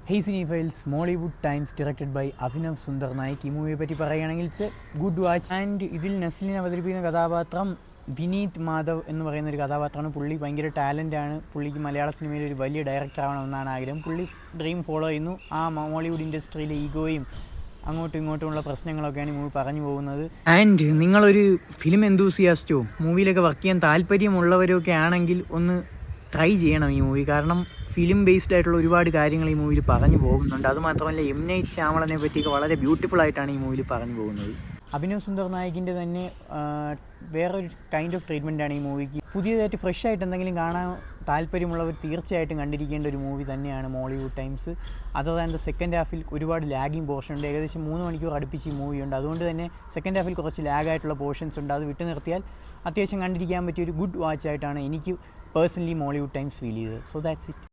Hey Cine Files Mollywood Times directed by Abhinav Sundar Nayak. ഈ മൂവിയെ പറ്റി പറയുകയാണെങ്കിൽ ഇറ്റ്സ് ഗുഡ് വാച്ച്. ആൻഡ് ഇതിൽ നസ്ലിനെ അവതരിപ്പിക്കുന്ന കഥാപാത്രം വിനീത് മാധവ് എന്ന് പറയുന്ന ഒരു കഥാപാത്രമാണ്. പുള്ളി ഭയങ്കര ടാലൻ്റാണ്. പുള്ളിക്ക് മലയാള സിനിമയിൽ ഒരു വലിയ ഡയറക്ടർ ആവണമെന്നാണ് ആഗ്രഹം. പുള്ളി ഡ്രീം ഫോളോ ചെയ്യുന്നു. ആ മോളിവുഡ് ഇൻഡസ്ട്രിയിലെ ഈഗോയും അങ്ങോട്ടും ഇങ്ങോട്ടുമുള്ള പ്രശ്നങ്ങളൊക്കെയാണ് ഈ മൂവി പറഞ്ഞു പോകുന്നത്. ആൻഡ് നിങ്ങളൊരു ഫിലിം എന്തൂസിയാസ്റ്റോ മൂവിയിലൊക്കെ വർക്ക് ചെയ്യാൻ താല്പര്യമുള്ളവരൊക്കെ ആണെങ്കിൽ ഒന്ന് ട്രൈ ചെയ്യണം ഈ മൂവി. കാരണം ഫിലിം ബേസ്ഡ് ആയിട്ടുള്ള ഒരുപാട് കാര്യങ്ങൾ ഈ മൂവിയിൽ പറഞ്ഞു പോകുന്നുണ്ട്. അതുമാത്രമല്ല എം നൈറ്റ് ശ്യാമളനെ പറ്റിയൊക്കെ വളരെ ബ്യൂട്ടിഫുൾ ആയിട്ടാണ് ഈ മൂവിയിൽ പറഞ്ഞു പോകുന്നത്. അഭിനവ് സുന്ദർ നായിക്കിൻ്റെ തന്നെ വേറൊരു കൈൻഡ് ഓഫ് ട്രീറ്റ്മെൻറ്റാണ് ഈ മൂവിക്ക്. പുതിയതായിട്ട് ഫ്രഷ് ആയിട്ട് എന്തെങ്കിലും കാണാൻ താല്പര്യമുള്ളവർ തീർച്ചയായിട്ടും കണ്ടിരിക്കേണ്ട ഒരു മൂവി തന്നെയാണ് മോളിവുഡ് ടൈംസ്. അതുപോലെ തന്നെ സെക്കൻഡ് ഹാഫിൽ ഒരുപാട് ലാഗിങ് പോർഷൻ ഉണ്ട്. ഏകദേശം 3 മണിക്കൂർ അടുപ്പിച്ച് ഈ മൂവി ഉണ്ട്. അതുകൊണ്ട് തന്നെ സെക്കൻഡ് ഹാഫിൽ കുറച്ച് ലാഗായിട്ടുള്ള പോർഷൻസ് ഉണ്ട്. അത് വിട്ടു നിർത്തിയാൽ അത്യാവശ്യം കണ്ടിരിക്കാൻ പറ്റിയ ഒരു ഗുഡ് വാച്ച് ആയിട്ടാണ് എനിക്ക് പേഴ്സണലി മോളിവുഡ് ടൈംസ് ഫീൽ ചെയ്തത്. So that's it.